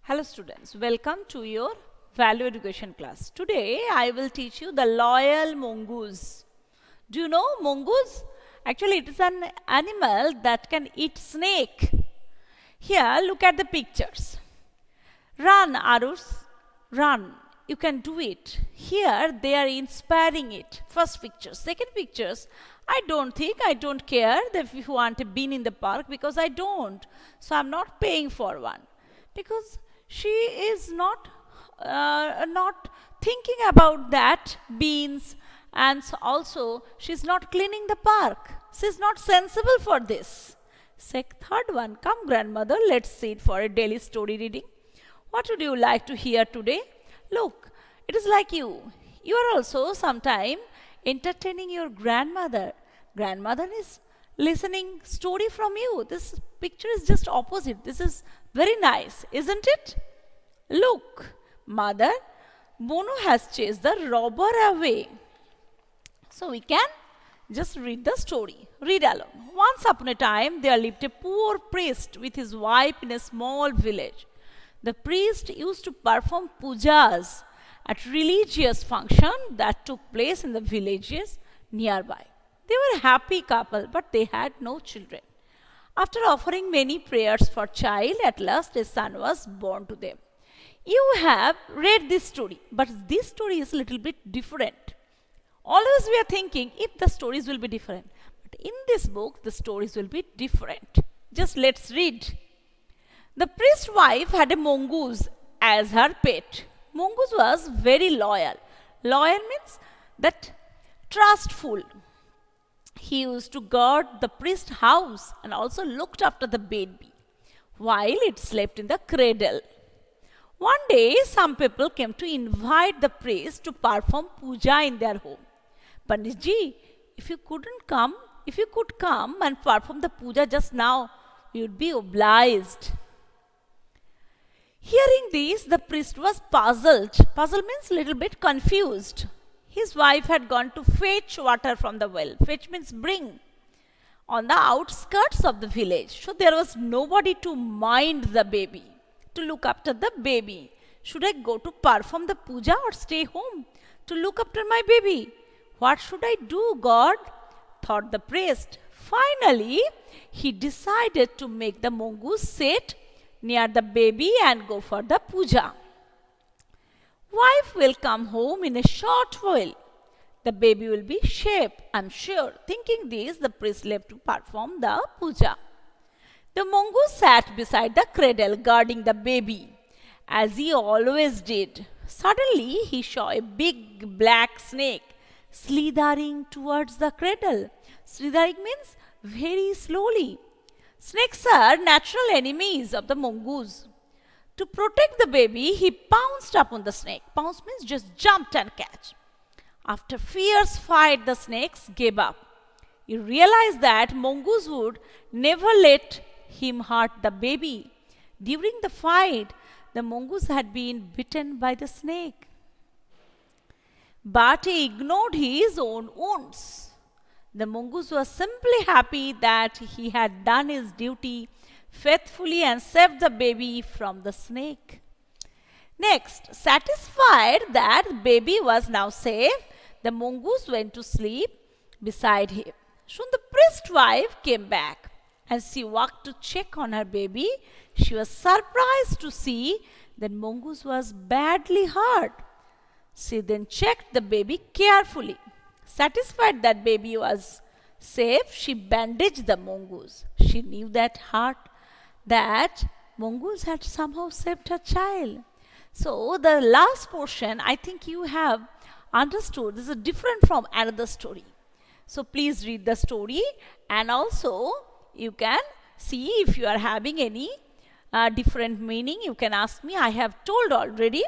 Hello students, welcome to your value education class. Today I will teach you the loyal mongoose. Do you know mongoose? Actually it is an animal that can eat snake. Here look at the pictures. Run Arus, run. You can do it. Here they are inspiring it. First picture. Second pictures. I don't care if you want a bean in the park because I don't. So I'm not paying for one. Because she is not thinking about that beans, and also she's not cleaning the park. She's not sensible for this. Third one, come grandmother, let's sit for a daily story reading. What would you like to hear today? Look, it is like you. You are also sometime entertaining your grandmother. Grandmother is listening story from you. This picture is just opposite. This is very nice, isn't it? Look, mother, Bono has chased the robber away. So we can just read the story. Read along. Once upon a time, there lived a poor priest with his wife in a small village. The priest used to perform pujas at religious functions that took place in the villages nearby. They were a happy couple, but they had no children. After offering many prayers for child, at last a son was born to them. You have read this story, but this story is a little bit different. Always we are thinking if the stories will be different. But in this book, the stories will be different. Just let's read. The priest's wife had a mongoose as her pet. Mongoose was very loyal. Loyal means that trustful. He used to guard the priest's house and also looked after the baby while it slept in the cradle. One day, some people came to invite the priest to perform puja in their home. Panditji, if you could come and perform the puja just now, we would be obliged. Hearing this, the priest was puzzled. Puzzled means little bit confused. His wife had gone to fetch water from the well. Fetch means bring. On the outskirts of the village. So there was nobody to mind the baby, to look after the baby. Should I go to perform the puja or stay home to look after my baby? What should I do, God? Thought the priest. Finally, he decided to make the mongoose sit near the baby and go for the puja. Wife will come home in a short while. The baby will be shaped, I'm sure. Thinking this, the priest left to perform the puja. The mongoose sat beside the cradle guarding the baby, as he always did. Suddenly, he saw a big black snake slithering towards the cradle. Slithering means very slowly. Snakes are natural enemies of the mongoose. To protect the baby, he pounced upon the snake. Pounce means just jumped and catch. After fierce fight, the snakes gave up. He realized that mongoose would never let him hurt the baby. During the fight, the mongoose had been bitten by the snake. But he ignored his own wounds. The mongoose was simply happy that he had done his duty faithfully and saved the baby from the snake. Next, satisfied that baby was now safe, the mongoose went to sleep beside him. Soon the priest's wife came back. As she walked to check on her baby, she was surprised to see that mongoose was badly hurt. She then checked the baby carefully. Satisfied that baby was safe, she bandaged the mongoose. She knew that mongoose had somehow saved her child. So the last portion, I think you have understood. This is different from another story. So please read the story, and also you can see if you are having any different meaning. You can ask me. I have told already.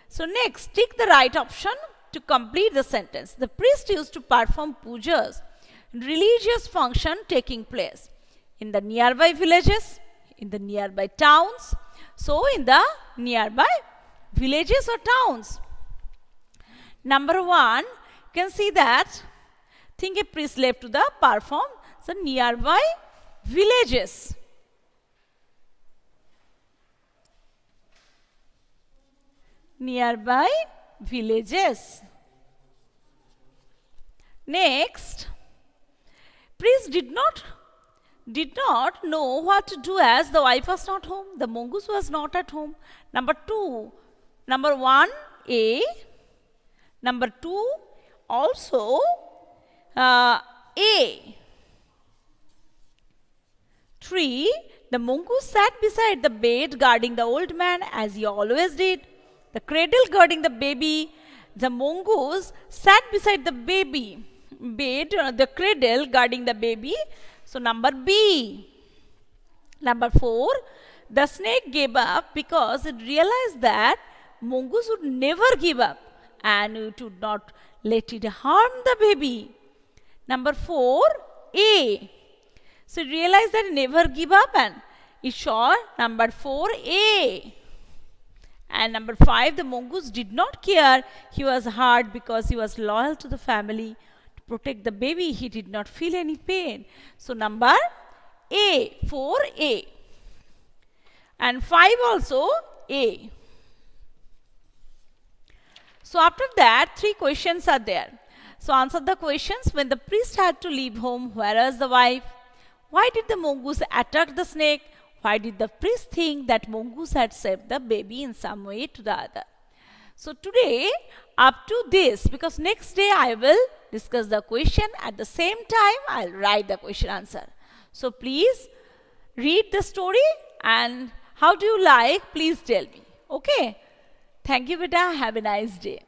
So next, tick the right option to complete the sentence. The priest used to perform pujas, religious function taking place in the nearby villages, in the nearby towns. So in the nearby villages or towns. Number 1, you can see that think a priest left to the perform the nearby villages. nearby villages. Next, priest did not know what to do as the wife was not home. The mongoose was not at home. Number 1, A. Number 2, also A. 3. The mongoose sat beside the bed guarding the old man as he always did. The cradle guarding the baby. The mongoose sat beside the bed, the cradle guarding the baby. So number B. Number 4. The snake gave up because it realized that mongoose would never give up and it would not let it harm the baby. Number 4, A. So it realized that it never give up and it saw number 4, A. And number 5, the mongoose did not care. He was hard because he was loyal to the family. To protect the baby, he did not feel any pain. So number A, 4A. And 5 also A. So after that, 3 questions are there. So answer the questions. When the priest had to leave home, where was the wife? Why did the mongoose attack the snake? Why did the priest think that mongoose had saved the baby in some way to the other? So today, up to this, because next day I will discuss the question. At the same time, I'll write the question answer. So please read the story and how do you like, please tell me. Okay. Thank you, beta. Have a nice day.